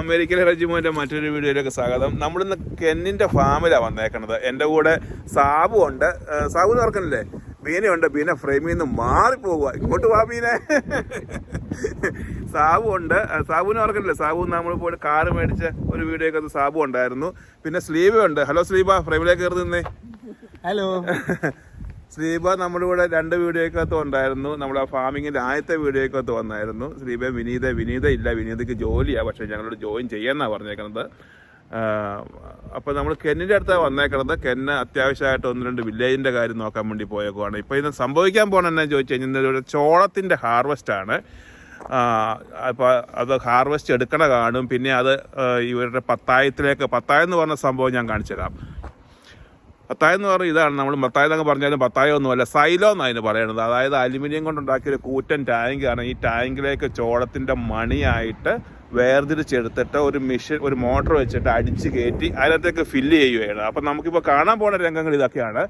അമേരിക്കയിലെ റെജിമോൻ്റെ മറ്റൊരു വീഡിയോയിലേക്ക് സ്വാഗതം. നമ്മളിന്ന് കെന്നിൻ്റെ ഫാമിലാണ് വന്നേക്കണത്. എൻ്റെ കൂടെ സാബു ഉണ്ട്. സാബു എന്ന് ഓർക്കണില്ലേ? ബീനയുണ്ട്. ബീന ഫ്രെയിമിൽ നിന്ന് മാറിപ്പോവുക. ഇങ്ങോട്ട് വാ ബീനെ. സാബു ഉണ്ട്. സാബുവിനെ ഓർക്കണില്ലേ? സാബു നമ്മൾ പോയിട്ട് കാറ് മേടിച്ച ഒരു വീഡിയോ ഒക്കെ സാബു ഉണ്ടായിരുന്നു. പിന്നെ സ്ലീബ ഉണ്ട്. ഹലോ സ്ലീബ, ഫ്രെയിമിലേക്ക് കയറി നിന്നേ. ഹലോ. സ്ലീബ നമ്മുടെ കൂടെ 2 വീഡിയോക്കകത്ത് ഉണ്ടായിരുന്നു. നമ്മുടെ ഫാമിങ്ങിൻ്റെ ആദ്യത്തെ വീഡിയോക്കകത്ത് വന്നായിരുന്നു. സ്ലീബ വിനീത ഇല്ല, വിനീതയ്ക്ക് ജോലിയാണ്. പക്ഷേ ഞങ്ങളോട് ജോയിൻ ചെയ്യാമെന്നാണ് പറഞ്ഞേക്കുന്നത്. അപ്പോൾ നമ്മൾ കെന്നിൻ്റെ അടുത്താണ് വന്നേക്കുന്നത്. കെന്ന് അത്യാവശ്യമായിട്ട് 1-2 വില്ലേജിൻ്റെ കാര്യം നോക്കാൻ വേണ്ടി പോയേക്കുവാണ്. ഇപ്പോൾ ഇത് സംഭവിക്കാൻ പോകണമെന്ന് ചോദിച്ചു കഴിഞ്ഞാൽ ഒരു ചോളത്തിൻ്റെ ഹാർവെസ്റ്റാണ്. അപ്പോൾ അത് ഹാർവെസ്റ്റ് എടുക്കണ കാണും. പിന്നെ അത് ഇവരുടെ പത്തായം എന്ന് പറഞ്ഞ സംഭവം ഞാൻ കാണിച്ചു തരാം. പത്തായം എന്ന് പറഞ്ഞാൽ ഇതാണ്. നമ്മൾ പത്തായം എന്നൊക്കെ പറഞ്ഞാലും പത്തായം ഒന്നുമല്ല, സൈലോ എന്നാണ് അതിന് പറയുന്നത്. അതായത് അലുമിനിയം കൊണ്ടുണ്ടാക്കിയൊരു കൂറ്റൻ ടാങ്കാണ്. ഈ ടാങ്കിലേക്ക് ചോളത്തിൻ്റെ മണിയായിട്ട് വേർതിരിച്ചെടുത്തിട്ട് ഒരു മോട്ടർ വെച്ചിട്ട് അടിച്ച് കയറ്റി അതിനകത്തേക്ക് ഫില്ല് ചെയ്യുകയാണ്. അപ്പം നമുക്കിപ്പോൾ കാണാൻ പോകുന്ന രംഗങ്ങൾ ഇതൊക്കെയാണ്.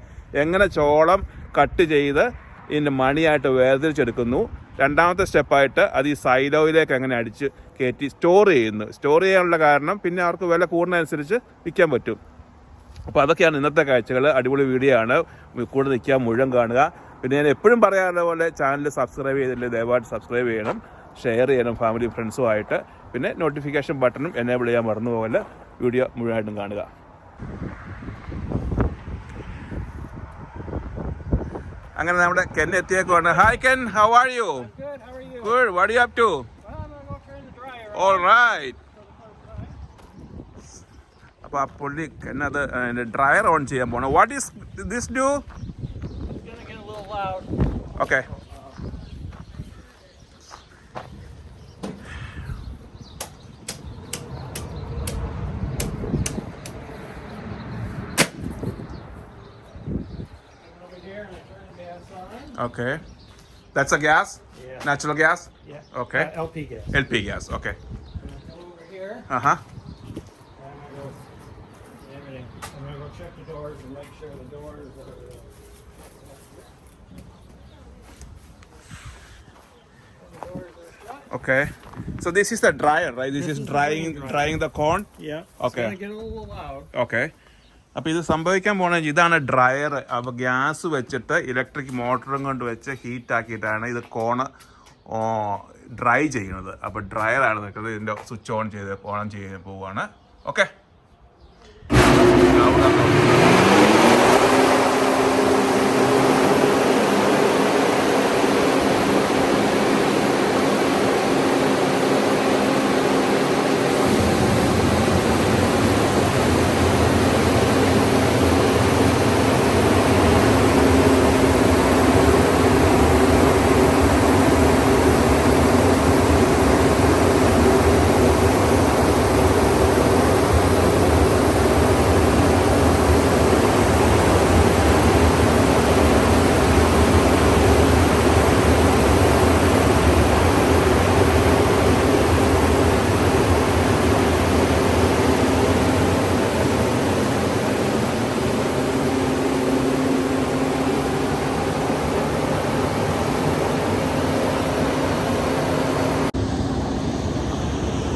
എങ്ങനെ ചോളം കട്ട് ചെയ്ത് ഇതിൻ്റെ മണിയായിട്ട് വേർതിരിച്ചെടുക്കുന്നു. രണ്ടാമത്തെ സ്റ്റെപ്പായിട്ട് അത് ഈ സൈലോയിലേക്ക് എങ്ങനെ അടിച്ച് കയറ്റി സ്റ്റോർ ചെയ്യുന്നു. സ്റ്റോർ ചെയ്യാനുള്ള കാരണം പിന്നെ അവർക്ക് വില കൂടുന്നതനുസരിച്ച് വിൽക്കാൻ പറ്റും. അപ്പോൾ അതൊക്കെയാണ് ഇന്നത്തെ കാഴ്ചകൾ. അടിപൊളി വീഡിയോ ആണ്. കൂടെ നിൽക്കുക, മുഴുവൻ കാണുക. പിന്നെ ഞാൻ എപ്പോഴും പറയാറുള്ള പോലെ ചാനൽ സബ്സ്ക്രൈബ് ചെയ്തില്ലേ ദയവായിട്ട് സബ്സ്ക്രൈബ് ചെയ്യണം, ഷെയർ ചെയ്യണം ഫാമിലി ഫ്രണ്ട്സുമായിട്ട്. പിന്നെ നോട്ടിഫിക്കേഷൻ ബട്ടണും എനേബിൾ ചെയ്യാൻ മറന്നുപോലെ വീഡിയോ മുഴുവനായിട്ടും കാണുക. അങ്ങനെ നമ്മുടെ കെൻ എത്തിയേക്കുവാണ്. Hi Ken, how are you? Good. What are you up to? Alright. അപ്പോൾ ആ പുള്ളി എന്നത് ഡ്രയർ ഓൺ ചെയ്യാൻ പോകണം. What is this do? Okay. Okay. That's a gas? Yeah. Natural gas? Yeah. Okay. LP gas. LP gas, okay. Come over here. Uh-huh. I'm going to go check the doors and make sure the doors are shut. Okay. So this is the dryer, right? This is drying the corn? Yeah. Okay. It's going to get a little loud. Okay. അപ്പോൾ ഇത് സംഭവിക്കാൻ പോകുന്നത് ഇതാണ് dryer. അപ്പോൾ gas വെച്ചിട്ട് electric മോട്ടറും കൊണ്ട് വെച്ച് ഹീറ്റാക്കിയിട്ടാണ് ഇത് കോണ് ഡ്രൈ ചെയ്യുന്നത്. അപ്പോൾ ഡ്രയറാണ് നിൽക്കുന്നത്. ഇതിൻ്റെ സ്വിച്ച് ഓൺ ചെയ്ത് പോവുകയാണ്. ഓക്കെ.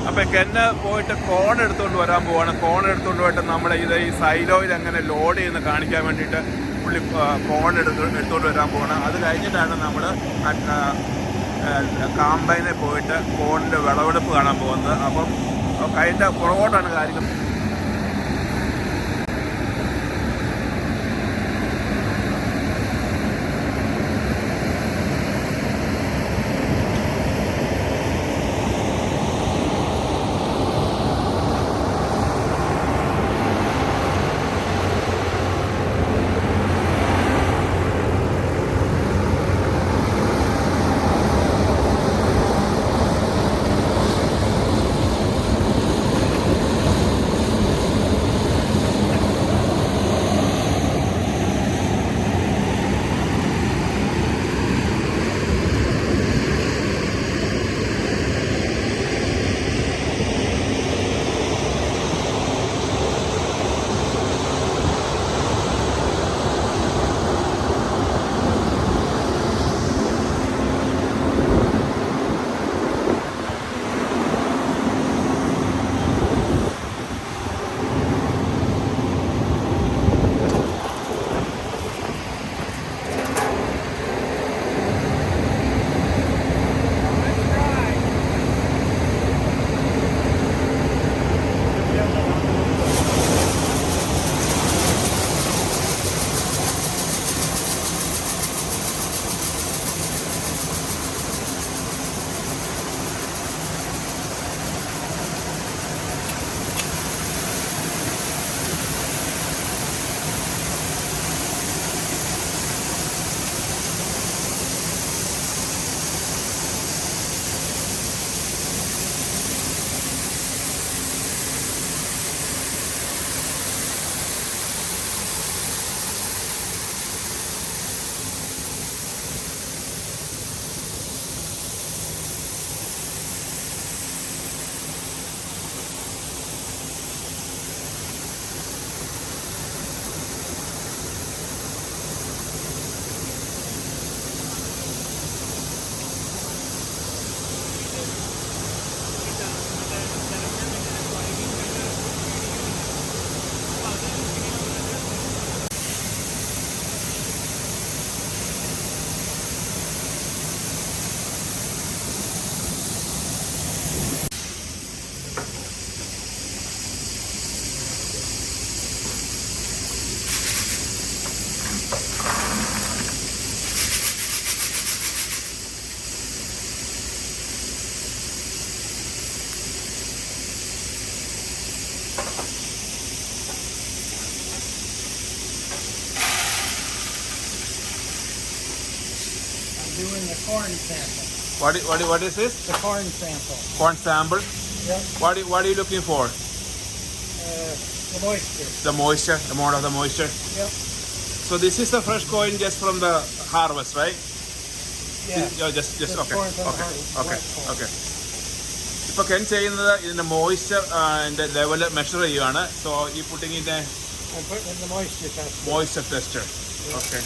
അപ്പോൾ കെന്ന് പോയിട്ട് കോൺ എടുത്തുകൊണ്ട് വരാൻ പോവാണ്. കോൺ എടുത്തുകൊണ്ട് പോയിട്ട് നമ്മുടെ ഈ സൈലോയിൽ എങ്ങനെ ലോഡ് ചെയ്യുന്ന കാണിക്കാൻ വേണ്ടിയിട്ട് പുള്ളി കോൺ എടുത്തുകൊണ്ട് വരാൻ പോവാണ്. അത് കഴിഞ്ഞിട്ടാണ് നമ്മൾ കാമ്പൈനെ പോയിട്ട് കോണിൻ്റെ വിളവെടുപ്പ് കാണാൻ പോകുന്നത്. അപ്പം അതിൻ്റെ പുറകോട്ടാണ് കാര്യങ്ങൾ. the corn sample. What is this? The corn sample. Corn sample. Yep. What are you looking for? The moisture. The moisture, the amount of the moisture. Yep. So this is the fresh coin just from the harvest, right? Yeah. Just okay. corn from the Okay. harvest, Okay. wet corn. Okay. ഇപ്പോൾ കെൻ ചെയ്യുന്നത് ഇതിന്റെ moisture level measure ചെയ്യുകയാണ്. So ഈ putting ഇതിന്റെ I'm putting in the moisture tester. Moisture tester. Okay.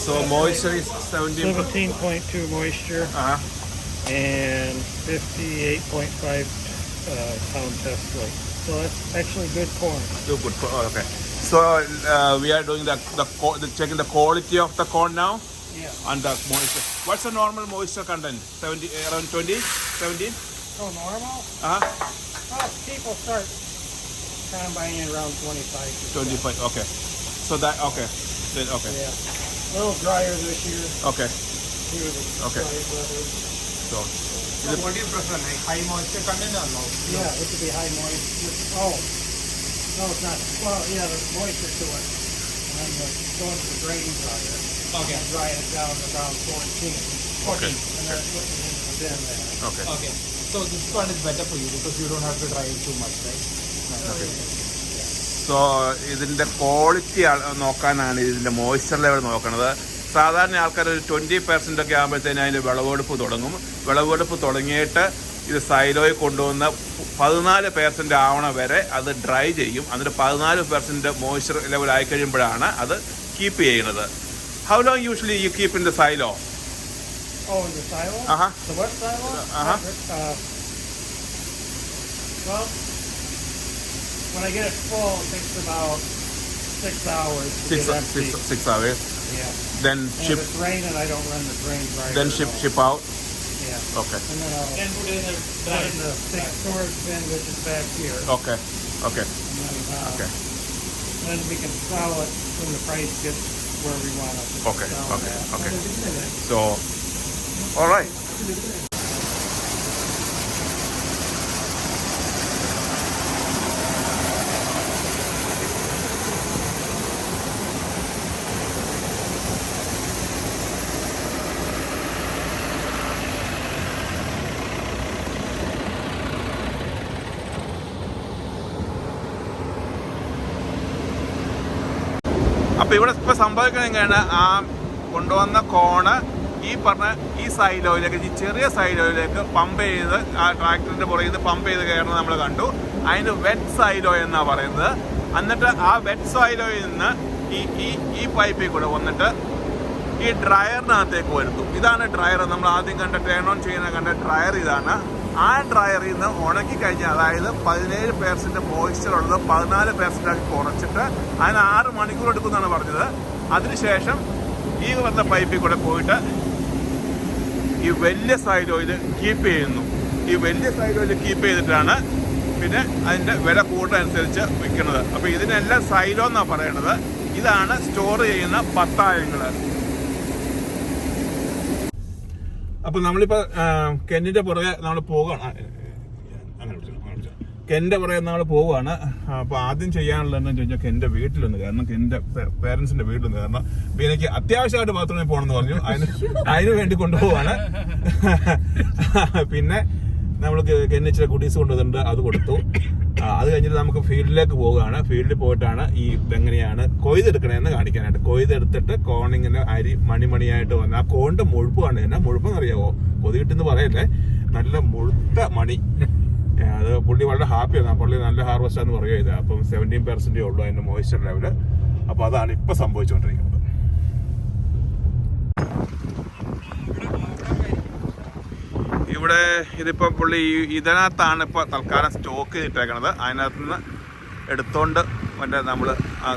So moisture is 17.2 moisture and 58.5 pound test weight. So that's actually good corn. Good. Okay. So we are doing the checking the quality of the corn now. Yeah. And the moisture. What's the normal moisture content? 70, around 20, 17? So normal? Well, people start combining around 25. 25. Okay. So that okay. Then okay. Yeah. A little drier this year. Okay. Due to the Okay. dry weather. So What do you prefer, like high moisture content or low? Yeah, it could be high moisture. Oh, no, it's not. Well, yeah, there's moisture to it. And then go into the grain dryer. Okay. And dry it down to around 14. Okay. And then put it in the bin there. okay. Okay. So this one is better for you because you don't have to dry it too much, right? Okay. So ഇതിൻ്റെ quality നോക്കാനാണ് ഇതിൻ്റെ moisture level നോക്കുന്നത്. സാധാരണ ആൾക്കാർ ഒരു 20% ഒക്കെ ആകുമ്പോഴത്തേനും അതിൻ്റെ വിളവെടുപ്പ് തുടങ്ങും. വിളവെടുപ്പ് തുടങ്ങിയിട്ട് ഇത് സൈലോയിൽ കൊണ്ടുവന്ന് 14% ആവണ വരെ അത് ഡ്രൈ ചെയ്യും. എന്നിട്ട് 14% മോയ്സ്ചർ ലെവൽ ആയി കഴിയുമ്പോഴാണ് അത് കീപ്പ് ചെയ്യുന്നത്. How long usually you keep in the silo? Oh, in the silo? The wet silo? Well, when I get it full, it takes about 6 hours to get empty. 6 hours. Yeah. Then And ship. if it's raining, I don't run the drain dryer. Then ship out. Yeah. Okay. And then I'll put it in the put it in the big storage bin, which is back here. Okay. Okay. And then, Okay. then we can sell it when the price gets where we want it to Okay. sell Okay. it at. Okay. So, all right. അപ്പോൾ ഇവിടെ ഇപ്പോൾ സംഭവിക്കുന്നത് എങ്ങനെയാണ്, ആ കൊണ്ടുവന്ന cone ഈ പറഞ്ഞ ഈ സൈലോയിലേക്ക്, ഈ ചെറിയ സൈലോയിലേക്ക് പമ്പ് ചെയ്ത് ആ ട്രാക്ടറിൻ്റെ പുറകിൽ നിന്ന് പമ്പ് ചെയ്ത് കയറുന്നത് നമ്മൾ കണ്ടു. അതിന് വെറ്റ് സൈലോ എന്നാണ് പറയുന്നത്. എന്നിട്ട് ആ വെറ്റ് സൈലോയിൽ നിന്ന് ഈ പൈപ്പിൽ കൂടെ വന്നിട്ട് ഈ ഡ്രയറിനകത്തേക്ക് വരുന്നു. ഇതാണ് ഡ്രയർ. നമ്മൾ ആദ്യം കണ്ട ടേൺ ഓൺ ചെയ്യുന്ന ഡ്രയർ ഇതാണ്. ആ ഡ്രയറിൽ നിന്ന് ഉണക്കി കഴിഞ്ഞാൽ, അതായത് 17% മോയ്സ്ചർ ഉള്ളത് 14% ആക്കി കുറച്ചിട്ട് അതിന് 6 മണിക്കൂർ എടുക്കുമെന്നാണ് പറഞ്ഞത്. അതിനുശേഷം ഈ വന്ന പൈപ്പിൽ കൂടെ പോയിട്ട് ഈ വലിയ സൈഡ് ഓയിൽ കീപ്പ് ചെയ്യുന്നു. ഈ വലിയ സൈഡ് ഓയിൽ കീപ്പ് ചെയ്തിട്ടാണ് പിന്നെ അതിൻ്റെ വില കൂടുന്നതനുസരിച്ച് വിൽക്കുന്നത്. അപ്പോൾ ഇതിനെല്ലാം സൈലോ എന്നാണ് പറയണത്. ഇതാണ് സ്റ്റോർ ചെയ്യുന്ന പത്തായങ്ങൾ. അപ്പോൾ നമ്മളിപ്പോൾ കെന്നിൻ്റെ പുറകെ നമ്മൾ പോവുകയാണ്. കെൻ്റെ പുറകെ നമ്മൾ പോവുകയാണ്. അപ്പോൾ ആദ്യം ചെയ്യാനുള്ളതെന്ന് ചോദിച്ചാൽ കെൻ്റെ വീട്ടിലൊന്ന് കാരണം കെൻ്റെ പേരൻസിൻ്റെ വീട്ടിലൊന്ന് കാരണം എനിക്ക് അത്യാവശ്യമായിട്ട് ബാത്റൂമിൽ പോകണമെന്ന് പറഞ്ഞു. അതിന് വേണ്ടി കൊണ്ടുപോവാണ്. പിന്നെ നമ്മൾ കെന്നെ ഇച്ചിരി കുട്ടീസ് കൊണ്ടുവന്നിട്ടുണ്ട്, അത് കൊടുത്തു. അത് കഴിഞ്ഞിട്ട് നമുക്ക് ഫീൽഡിലേക്ക് പോവുകയാണ്. ഫീൽഡിൽ പോയിട്ടാണ് ഈ ഇതെങ്ങനെയാണ് കൊയ്തെടുക്കണതെന്ന് കാണിക്കാനായിട്ട്. കൊയ്തെടുത്തിട്ട് കോണിങ്ങനെ അരി മണിമണിയായിട്ട് വന്ന് ആ കോണിൻ്റെ മുഴുപ്പ് കണ്ടു. എന്നാ മുഴുപ്പെന്ന് അറിയാവോ? കൊതികിട്ടെന്ന് പറയല്ലേ, നല്ല മുഴുത്ത മണി. അത് പുള്ളി വളരെ ഹാപ്പിയാണ്. പുള്ളി നല്ല ഹാർവസ്റ്റാന്ന് പറയുക ഇത്. അപ്പം 17% ഉള്ളൂ അതിൻ്റെ മോയ്സ്ചർ ലെവല്. അപ്പോൾ അതാണ് ഇപ്പം സംഭവിച്ചുകൊണ്ടിരിക്കുന്നത്. ഇവിടെ ഇതിപ്പോൾ പുള്ളി ഇതിനകത്താണ് ഇപ്പോൾ തൽക്കാലം സ്റ്റോക്ക് ചെയ്തിട്ടേക്കണത്. അതിനകത്ത് നിന്ന് എടുത്തോണ്ട് മറ്റേ നമ്മൾ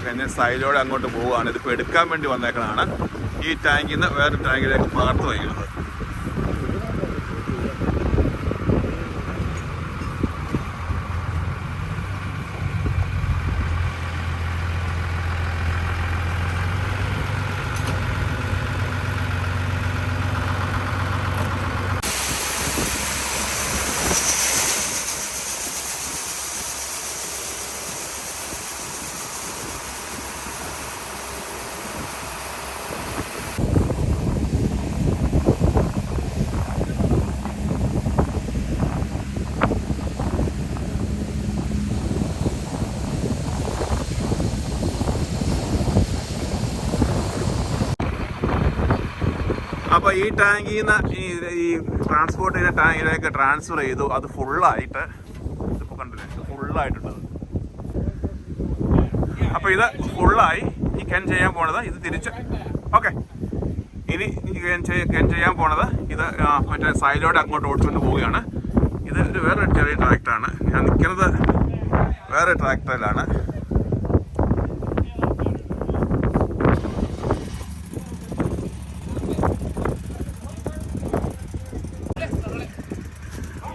കഴിഞ്ഞ സൈഡിലൂടെ അങ്ങോട്ട് പോവുകയാണ്. ഇതിപ്പോൾ എടുക്കാൻ വേണ്ടി വന്നേക്കണതാണ്. ഈ ടാങ്കിൽ നിന്ന് വേറെ ടാങ്കിലേക്ക് പകർത്ത് വയ്ക്കുന്നത്. അപ്പോൾ ഈ ടാങ്കിൽ നിന്ന് ഈ ട്രാൻസ്പോർട്ട് ചെയ്യുന്ന ടാങ്കിലേക്ക് ട്രാൻസ്ഫർ ചെയ്തു. അത് ഫുള്ളായിട്ട് ഇതിപ്പോൾ കണ്ടില്ലേ, ഫുള്ളായിട്ടുണ്ട്. അപ്പോൾ ഇത് ഫുള്ളായി. ഈ കെൻ ചെയ്യാൻ പോണത് ഇത് തിരിച്ച് ഓക്കെ. ഇനി കെൻ ചെയ്യാൻ പോണത് ഇത് മറ്റേ സൈഡിലോട്ട് അങ്ങോട്ട് ഓടിച്ചുകൊണ്ട് പോവുകയാണ്. ഇത് ഒരു വേറെ ചെറിയ ട്രാക്ടറാണ്. ഞാൻ നിൽക്കുന്നത് വേറെ ട്രാക്ടറിലാണ്.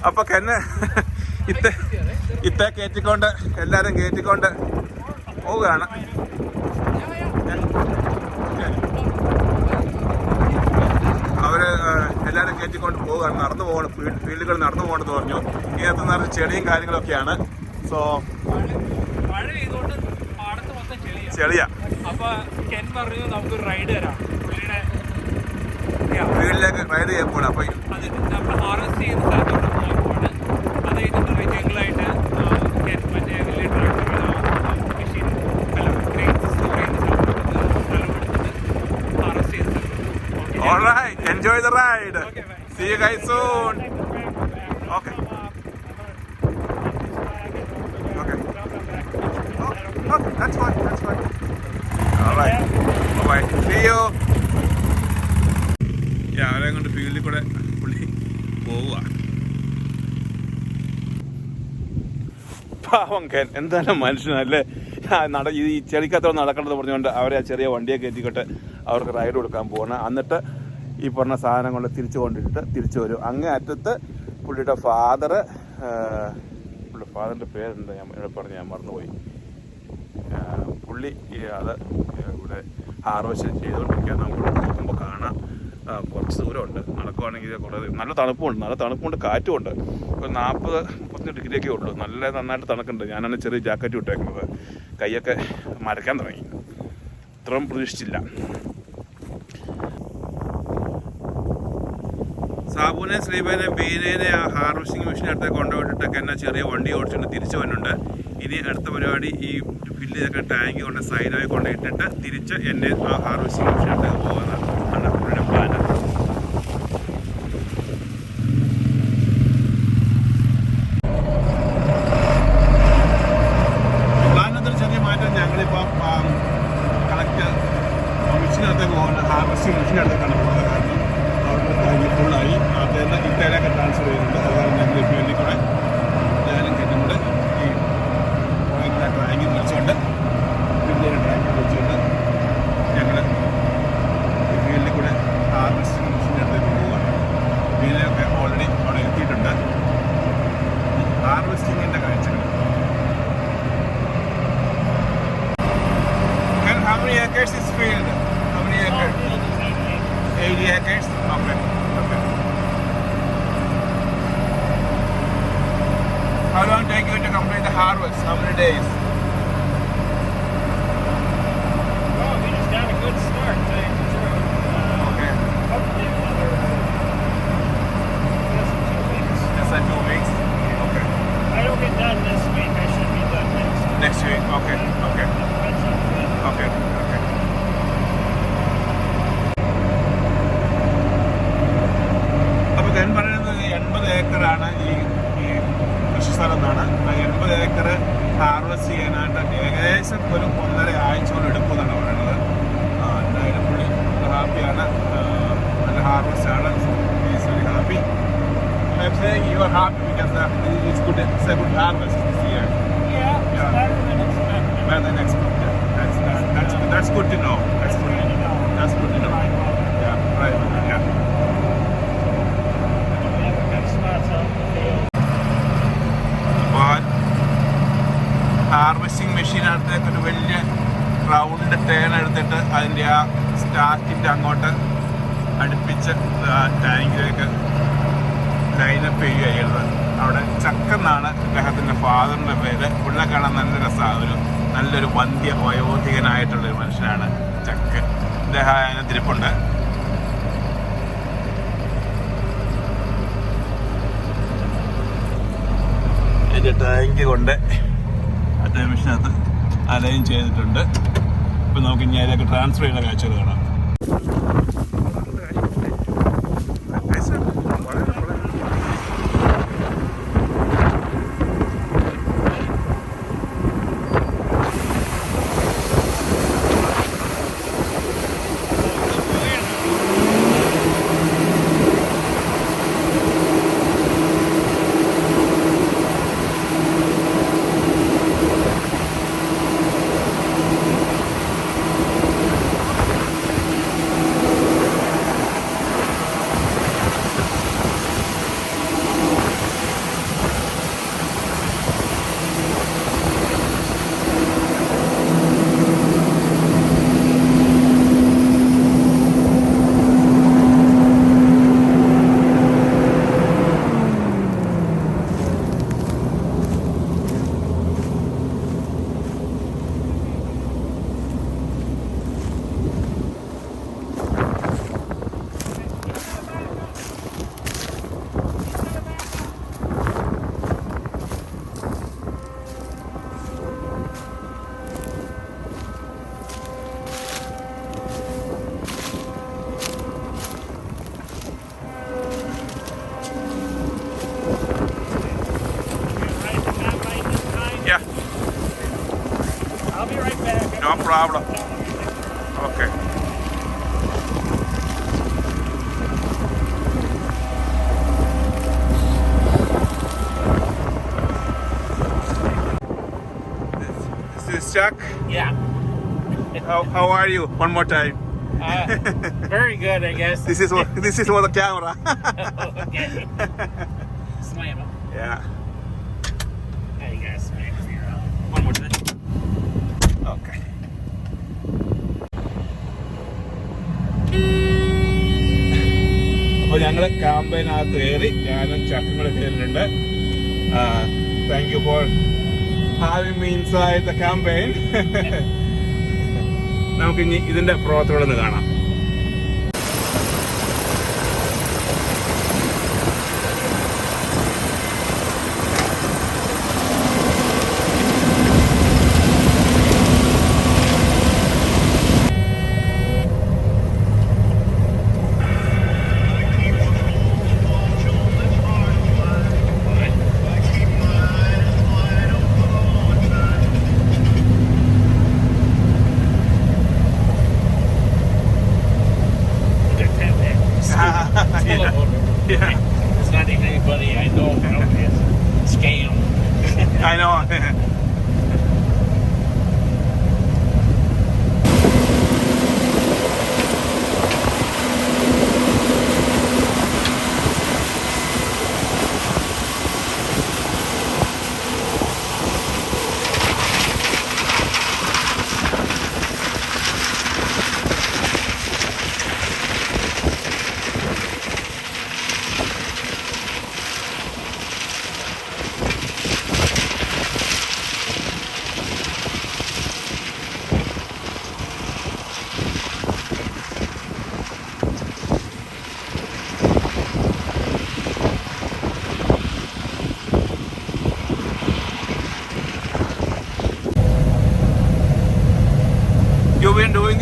അപ്പൊ കെന്നെ ഇത്തെ കയറ്റിക്കൊണ്ട് എല്ലാരും കയറ്റിക്കൊണ്ട് പോവുകയാണ്. അവര് എല്ലാരും കയറ്റിക്കൊണ്ട് പോവുകയാണ്. നടന്നു പോകണം, ഫീൽഡുകൾ നടന്നു പോകണമെന്ന് പറഞ്ഞു. ഇതിനകത്ത് നിറച്ച് ചെടിയും കാര്യങ്ങളൊക്കെയാണ്. സോ ചെളിയാ. അപ്പൊ കെൻ പറഞ്ഞു നമുക്ക് റൈഡ് തരാം, ഫീൽഡിലേക്ക് റൈഡ് ചെയ്യാൻ പോകണം. അപ്പൊ നമ്മൾ ഹാർവെസ്റ്റ് ചെയ്യുന്ന സ്ഥലത്തോട്ട് പോകാൻ പോവാണ്. അത് കഴിഞ്ഞിട്ട് റെഗുലറായിട്ട് മറ്റേ വലിയ ട്രാക്ടർ മെഷീൻ ഗ്രെയിൻസ് സ്റ്റോർ ചെയ്യുന്ന സ്ഥലം എടുത്തിട്ട് ഹാർവെസ്റ്റ് ചെയ്യുന്ന സ്ഥലം. Alright, enjoy the ride. Okay, see you guys soon. Okay. Okay. Oh, that's fine. That's fine. Alright. Bye-bye. See you. അവരെ കൊണ്ട് ഫീൽഡിൽ കൂടെ പുള്ളി പോവുക. പാവം കെൻ എന്തായാലും മനുഷ്യനല്ലേ. ഈ ചെളിക്കത്തോടെ നടക്കണമെന്ന് പറഞ്ഞുകൊണ്ട് അവരെ ആ ചെറിയ വണ്ടിയെ കയറ്റിക്കൊണ്ട് അവർക്ക് റൈഡ് കൊടുക്കാൻ പോകണം. എന്നിട്ട് ഈ പറഞ്ഞ സാധനം കൊണ്ട് തിരിച്ചു കൊണ്ടിട്ട് തിരിച്ചു വരും. അങ്ങേ അറ്റത്ത് പുള്ളിയുടെ ഫാദറിൻ്റെ പേരെന്താ ഞാൻ മറന്നുപോയി. പുള്ളി അത് ഇവിടെ ഹാർവെസ്റ്റ് ചെയ്തുകൊണ്ടിരിക്കുക. നമുക്ക് നോക്കുമ്പോൾ കാണാം. കുറച്ച് ദൂരമുണ്ട്. നടക്കുവാണെങ്കിൽ കുറേ നല്ല തണുപ്പുണ്ട്, കാറ്റുമുണ്ട്. ഒരു 40-35 ഡിഗ്രിയൊക്കെ ഉള്ളൂ. നന്നായിട്ട് തണുക്കുന്നുണ്ട്. ഞാനാണ് ചെറിയ ജാക്കറ്റ് ഇട്ടേക്കുന്നത്. കൈയൊക്കെ മരയ്ക്കാൻ തുടങ്ങി. ഇത്രയും പ്രതീക്ഷിച്ചില്ല. സാബുവിനെ ശ്രീബേനെ ബീനേനെ ആ ഹാർവെസ്റ്റിംഗ് മെഷീൻ അടുത്തേക്ക് കൊണ്ടുപോയിട്ടൊക്കെ എന്നെ ചെറിയ വണ്ടി ഓടിച്ചുകൊണ്ട് തിരിച്ചു വന്നിട്ടുണ്ട്. ഇനി അടുത്ത പരിപാടി ഈ ഫില്ല് ചെയ്തൊക്കെ ടാങ്ക് കൊണ്ട് സൈഡായി കൊണ്ടിട്ടിട്ട് തിരിച്ച് എൻ്റെ ആ ഹാർവെസ്റ്റിംഗ് മെഷീൻ അടുത്തേക്ക് പോകുന്നതാണ് പുള്ളിയുടെ പ്ലാൻ. പ്ലാനൊരു ചെറിയ മാറ്റം. ഞങ്ങളിപ്പം കളക്ട് മെഷീനടുത്തേക്ക് പോകുന്നത് ഹാർവെസ്റ്റിംഗ് മെഷീനടുത്തേക്കാണ് പോകുന്നത്. കാരണം അവരുടെ ടാങ്ക് ഫുള്ളായി. അദ്ദേഹത്തെ ഇട്ടയിലൊക്കെ ട്രാൻസ്ഫർ ചെയ്യുന്നുണ്ട്. അതുപോലെ ഞങ്ങൾ ഈ ഫീൽഡിൽ കൂടെ ഞാനും കെട്ടും കൂടെ ഈ ടാങ്ക് വിളിച്ചുകൊണ്ട് വലിയ ടാങ്ക് വിളിച്ചുകൊണ്ട് ഞങ്ങൾ ഈ ഫീൽഡിൽ കൂടെ ഹാർവെസ്റ്റിംഗ് മെഷീൻ്റെ അടുത്തേക്ക് പോവുകയാണ്. മീനൊക്കെ ഓൾറെഡി അവിടെ എത്തിയിട്ടുണ്ട്. ഹാർവെസ്റ്റിങ്ങിൻ്റെ കാഴ്ചകൾ. How many acres is field? How many acres? 80 acres? Okay. How long take you to complete the harvest? How many days? Oh, we just got a good start, to tell you the truth. Okay. Hopefully another, less than 2 weeks. Less than 2 weeks? Okay. If I don't get done this week, I should be done next week. Next week? Okay. Okay. Depends on the weather. Okay. Okay. അപ്പോൾ ഞാൻ പറയുന്നത് 80 ഏക്കറാണ് ഈ കൃഷി സ്ഥലം എന്നാണ്. ആ 80 acre harvest ചെയ്യാനായിട്ട് ഏകദേശം ഒരു 1.5 ആഴ്ചയോളം എടുക്കുമെന്നാണ് പറയുന്നത്. എന്തായാലും പുള്ളി ഹാപ്പിയാണ്, നല്ല ഹാർവെസ്റ്റ് ആണ്. Is very happy. I'm saying you are happy because it's good. It's a good harvest this year. Yeah, it's Yeah. better than expected. Better than expected. That's good to know. That's good. Good to know. That's good to know. Right, well, Yeah, right. Yeah. we have a good spots out in the field. അപ്പോൾ harvesting മെഷീനകത്തേക്ക് ഒരു വലിയ round turn എടുത്തിട്ട് അതിൻ്റെ ആ സ്റ്റാർട്ടിൻ്റെ അങ്ങോട്ട് അടുപ്പിച്ച് ടാങ്കിലേക്ക് lineup ചെയ്യുകയായിരുന്നു. അവിടെ ചക്കെന്നാണ് അദ്ദേഹത്തിൻ്റെ ഫാദറിൻ്റെ പേര്. പുള്ളിനെ കാണാൻ നല്ല രസമാണ്. നല്ലൊരു വന്ധ്യ വയോധികനായിട്ടുള്ളൊരു മനുഷ്യനാണ് ചക്ക്. അദ്ദേഹം അതിനകത്തിരിപ്പുണ്ട്. ഇതിൻ്റെ ടാങ്ക് കൊണ്ട് അദ്ദേഹം മെഷീനകത്ത് അലൈൻ ചെയ്തിട്ടുണ്ട്. ഇപ്പം നമുക്ക് ഇനി അതിലേക്ക് ട്രാൻസ്ഫർ ചെയ്യുന്ന കാഴ്ചകൾ കാണാം. I'll be right back. No problem. Okay. This is Chuck. Yeah. How are you? One more time. Very good, I guess. This is for the camera. Okay. Slam him. Yeah. Now you gotta smack for your own. One more time. Okay. അപ്പോൾ ഞങ്ങൾ ക്യാമ്പയിനകത്ത് കയറി, ഞാനും ചക്കും കൂടെ കയറിയിട്ടുണ്ട്. Thank you for having me inside the campaign. നമുക്കിനി ഇതിൻ്റെ പ്രവർത്തനങ്ങളൊന്ന് കാണാം. Yeah. It's not even anybody I know. It's a scam. I know.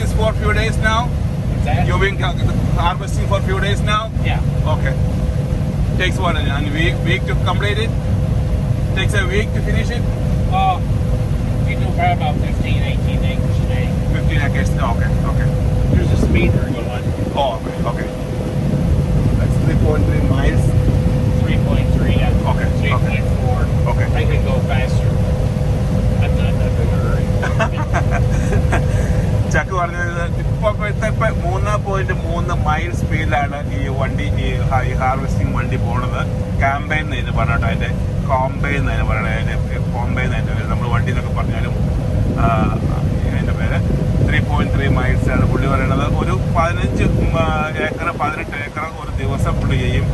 this for a few days now? What's that? You've been harvesting for a few days now? Yeah. Okay. Takes what, a week to complete it? Takes a week to finish it? You do probably about 15, 18 acres a day. 15 acres. Okay. There's a speeder going. Oh, okay. That's 3.3 miles. 3.3, yeah. Okay, 3.4. Okay. I can go faster. I'm not in that big a hurry. ചക്ക് പറഞ്ഞത് ഇപ്പോഴത്തെ 3.3 mile സ്പീഡിലാണ് ഈ വണ്ടി ഈ harvesting വണ്ടി പോണത്. Campaign എന്ന് പറഞ്ഞിട്ട് അതിന്റെ കോമ്പൈൻ എന്ന് പറയുന്നത് അതിന്റെ കോമ്പൈൻ അതിന്റെ പേര് നമ്മൾ വണ്ടി എന്നൊക്കെ പറഞ്ഞാലും അതിന്റെ പേര് 3.3 മൈൽസ് ആണ് പുള്ളി പറയുന്നത്. ഒരു 15 ഏക്കർ 18 ഏക്കർ ഒരു ദിവസം പുള്ളി ചെയ്യും.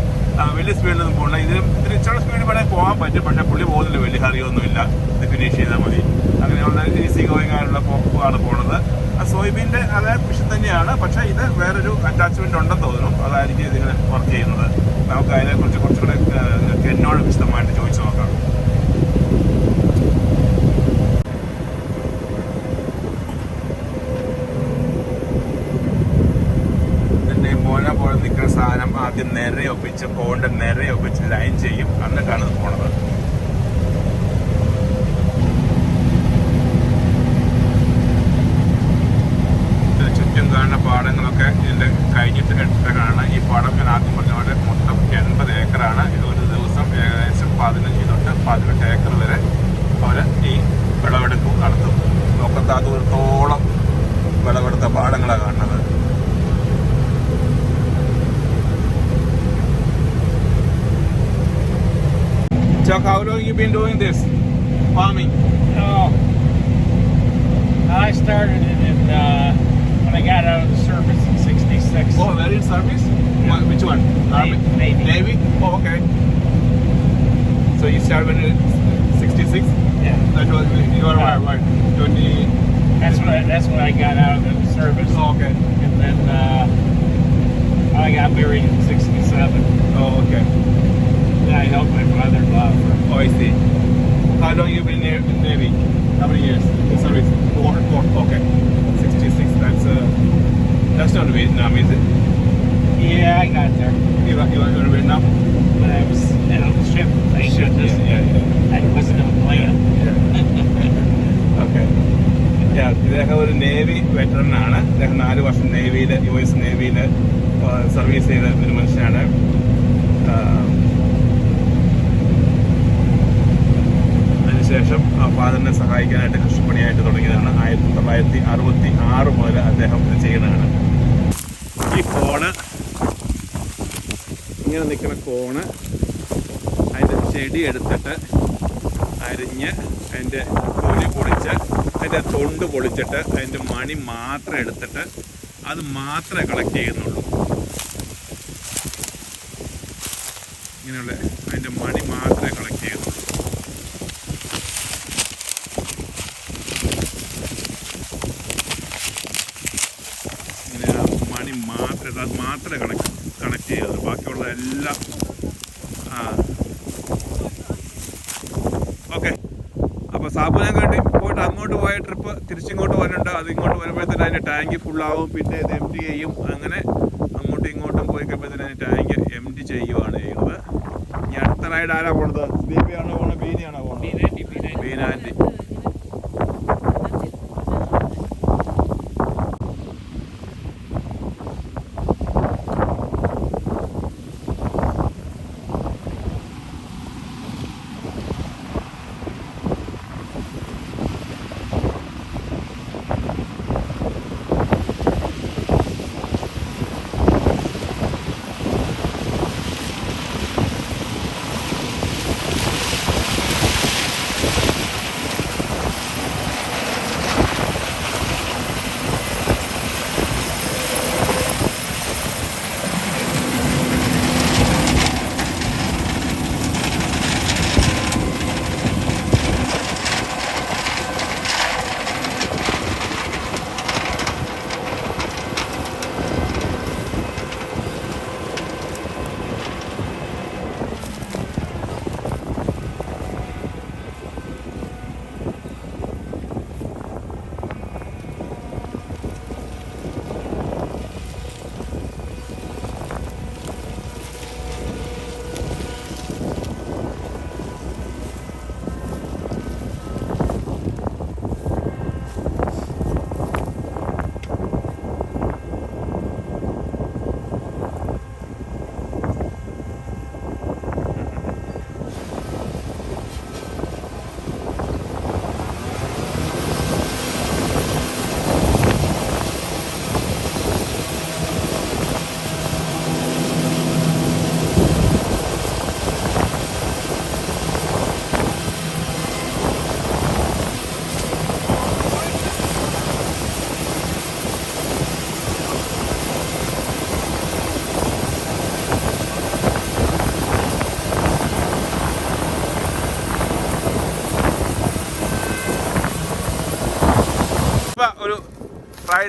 വലിയ സ്പീഡിലൊന്നും പോകണ്ട. ഇതിന് ഇച്ചിരി സ്പീഡിൽ വേണമെങ്കിൽ പോകാൻ പറ്റും. പക്ഷേ പുള്ളി പോകുന്നില്ല, വലിയ ഹറിയൊന്നുമില്ല. ഇത് ഫിനിഷ് ചെയ്താൽ മതി. അങ്ങനെയുള്ള ഈസി ഗോയിങ് ആയിട്ടുള്ള പോക്കാണ് പോണത്. സോയാബീൻ്റെ അതേ കൃഷി തന്നെയാണ്, പക്ഷേ ഇത് വേറൊരു അറ്റാച്ച്മെന്റ് ഉണ്ടെന്ന് തോന്നുന്നു. അതായിരിക്കും ഇതിങ്ങനെ വർക്ക് ചെയ്യുന്നത്. നമുക്ക് അതിനെക്കുറിച്ച് കുറച്ചുകൂടെ എന്നോട് വിശദമായിട്ട് ചോദിച്ചു നോക്കാം. ഇതിൻ്റെ മോന പോലെ നിൽക്കുന്ന സാധനം ആദ്യം നിരയൊപ്പിച്ച് പോണ്ട് നിരയൊപ്പിച്ച് ലൈൻ ചെയ്യും. എന്നിട്ടാണ് ഇത് പോണത്. ചുറ്റും കാണുന്ന പാടങ്ങളൊക്കെ ഇതിൻ്റെ കഴിഞ്ഞിട്ട് എടുത്തതാണ്. ഈ പാടം ഞാൻ ആദ്യം പറഞ്ഞ പോലെ മൊത്തം 80 ഏക്കറാണ്. ഇത് ഒരു ദിവസം ഏകദേശം 15 തൊട്ട് 18 ഏക്കർ വരെ അവർ ഈ വിളവെടുപ്പ് നടത്തും. നോക്കത്താ ദൂരത്തോളം വിളവെടുത്ത പാടങ്ങളാണ് കാണുന്നത്. Chuck, how long you been doing this farming? Oh, I started it in, when I got out of the service in 66. Oh, where in service? Yeah. Which one? Army? Navy. Oh, okay. So you started when you were 66? Yeah. That was, you were what? 20? That's when I got out of the service. Oh, okay. And then I got married in 67. Oh, okay. Then I helped my brother-in-law for Oh, I see. How long you been in Navy? How many years in service? 4. Okay. 66. That's not Vietnam, is it? Yeah, I got there. You were in Vietnam? But I was in a ship. Thank goodness. Yeah. I wasn't on a plane. Okay. ഇദ്ദേഹം ഒരു navy വെറ്ററനാണ്. അദ്ദേഹം 4 വർഷം നേവിയിൽ US നേവിയിൽ service ചെയ്ത ഒരു മനുഷ്യനാണ്. അതിനുശേഷം ഫാദറിനെ സഹായിക്കാനായിട്ട് കൃഷിപ്പണിയായിട്ട് തുടങ്ങിയതാണ്. 1966 മുതൽ അദ്ദേഹം ഇത് ചെയ്യുന്നതാണ്. ഈ കോണ് ഇങ്ങനെ നിൽക്കുന്ന കോണ് അതിൻ്റെ ചെടി എടുത്തിട്ട് അരിഞ്ഞ് അതിൻ്റെ തൊലി പൊളിച്ച് അതിൻ്റെ തൊണ്ട് പൊളിച്ചിട്ട് അതിൻ്റെ മണി മാത്രം എടുത്തിട്ട് അത് മാത്രമേ കളക്ട് ചെയ്യുന്നുള്ളൂ. ഇങ്ങനെയുള്ള അതിൻ്റെ മണി മാത്രമേ കളക്ട് ചെയ്യുന്നുള്ളൂ. ഇങ്ങനെ ആ മണി മാത്രം അത് മാത്രമേ കണക്ട് ചെയ്യുള്ളൂ. ബാക്കിയുള്ള എല്ലാം ഓക്കെ. അപ്പോൾ സാബുനെ കാട്ടി പോയിട്ട് അങ്ങോട്ട് പോയ ട്രിപ്പ് തിരിച്ചിങ്ങോട്ട് വരുന്നുണ്ട്. അത് ഇങ്ങോട്ട് വരുമ്പോഴത്തേന് അതിൻ്റെ ടാങ്ക് ഫുള്ളാവും. പിന്നെ ഇത് എം ടി ചെയ്യും. അങ്ങനെ അങ്ങോട്ടും ഇങ്ങോട്ടും പോയി കഴിയുമ്പോഴത്തേന് അതിൻ്റെ ടാങ്ക് എം ടി ചെയ്യുകയാണ് ചെയ്യുന്നത്. ഇനി അടുത്ത റൈഡ് ആരാ പോണത്? ബീബിയാണോ പോണത്? ബീനിയാണോ പോണത്? ബീനാൻറ്റി.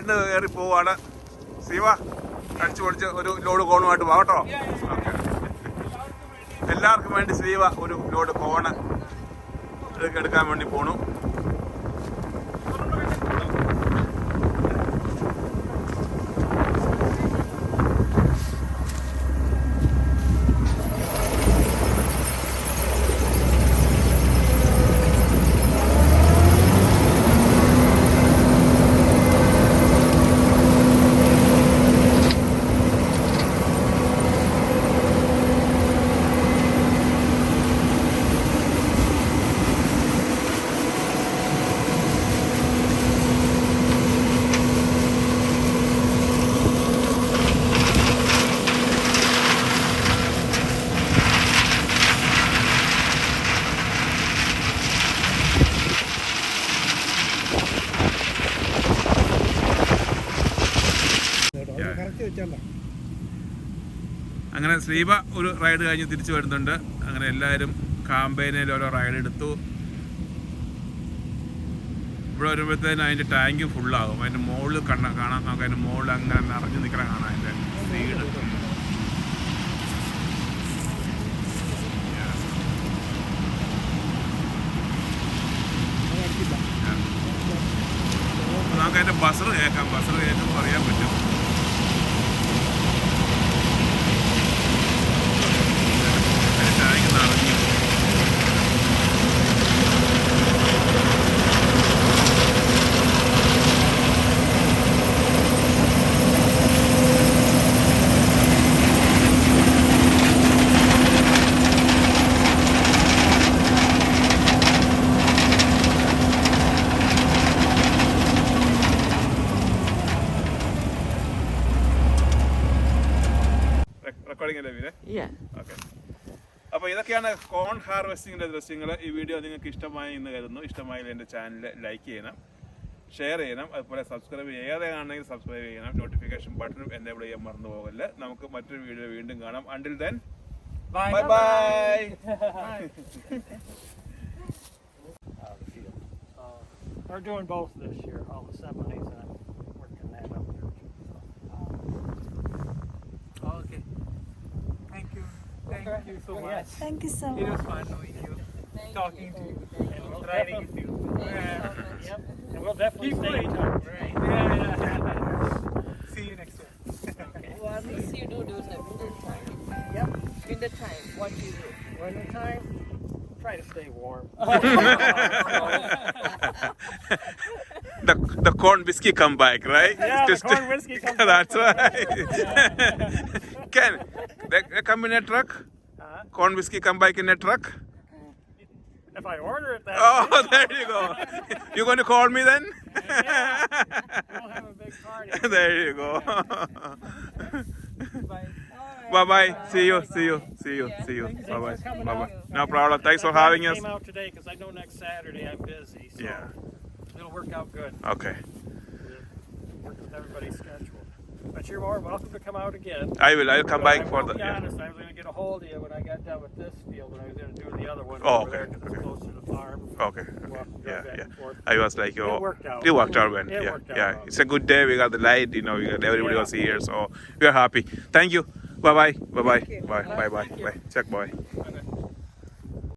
റൈഡിന് കയറി പോവാണ്. ശിവ അടിച്ചു പൊളിച്ച് ഒരു ലോഡ് കോണുമായിട്ട് പോകട്ടോ. ഓക്കെ, എല്ലാവർക്കും വേണ്ടി ശ്രീവ ഒരു ലോഡ് കോണ് എടുക്കാൻ വേണ്ടി പോണു. അങ്ങനെ ശ്രീവ ഒരു റൈഡ് കഴിഞ്ഞ് തിരിച്ചു വരുന്നുണ്ട്. അങ്ങനെ എല്ലാവരും കാമ്പയിനിൽ ഓരോ റൈഡ് എടുത്തു. ഇവിടെ വരുമ്പോഴത്തേനും അതിൻ്റെ ടാങ്ക് ഫുള്ളാകും. അതിൻ്റെ മുകളിൽ കാണാൻ നമുക്ക് അതിൻ്റെ മുകളിൽ അങ്ങനെ നിറഞ്ഞു നിൽക്കണം കാണാം അതിൻ്റെ സ്പീഡ്. നമുക്ക് അതിൻ്റെ ബസർ കേൾക്കാം. ബസർ കേൾക്കുമ്പോൾ അറിയാൻ പറ്റും. ടാങ്ക് നിറഞ്ഞു. റെക്കോർഡിംഗ് അല്ലേ വീരെ? ഓക്കെ. അപ്പോൾ ഇതൊക്കെയാണ് കോൺ ഹാർവെസ്റ്റിങ്ങിൻ്റെ ദൃശ്യങ്ങൾ. ഈ വീഡിയോ നിങ്ങൾക്ക് ഇഷ്ടമായി എന്ന് കരുതുന്നു. ഇഷ്ടമായാൽ എൻ്റെ ചാനൽ ലൈക്ക് ചെയ്യണം, ഷെയർ ചെയ്യണം, അതുപോലെ സബ്സ്ക്രൈബ് ചെയ്യാതെയാണെങ്കിൽ സബ്സ്ക്രൈബ് ചെയ്യണം. നോട്ടിഫിക്കേഷൻ ബട്ടണും എനേബിൾ ചെയ്യാൻ മറന്നു പോകല്ല. നമുക്ക് മറ്റൊരു വീഡിയോ വീണ്ടും കാണാം. Until then bye bye. We're doing both this year, all the semis. I'm working that up there. Okay. Thank you. Thank you so much. Thank you so It much. was fun knowing you, talking to you, and riding with you. Yep. And we'll definitely stay in touch. Right. Yeah. See you next year. Well, at least you do the winter time. Yep. Winter time, what do you do? Winter time, try to stay warm. The corn whiskey come back, right? Yeah, the corn whiskey comes back. That's right. Can they come in a truck? Corn whiskey come back in a truck? If I order it, that Oh, there you go. You going to call me then? we'll have a big party. There you go. Bye. Bye bye. See you. See you. See you. See you. Bye bye. Bye bye. No problem. Thanks for having us. Came out today because I know next Saturday I'm busy. So Yeah. it'll work out good. Okay. Work with everybody's schedule. But you're more welcome to come out again. I will. I'll come But back I for will the. be Yeah. honest, I was going to get a hold of you when I got done with this field, but I was going to do the other one Oh, over okay, there 'cause okay. it's close to the farm. Okay. Okay. Walk, go Yeah. back Yeah. and forth. I was like, oh, It worked out. it worked out well. It Yeah. worked out Yeah. well. It's a good day. We got the light. You know, we got everybody Yeah. was here, so we are happy. Thank you. Bye bye. Bye bye. Thank you. Bye bye. Bye. Thank you. Bye. Check. Bye. Okay.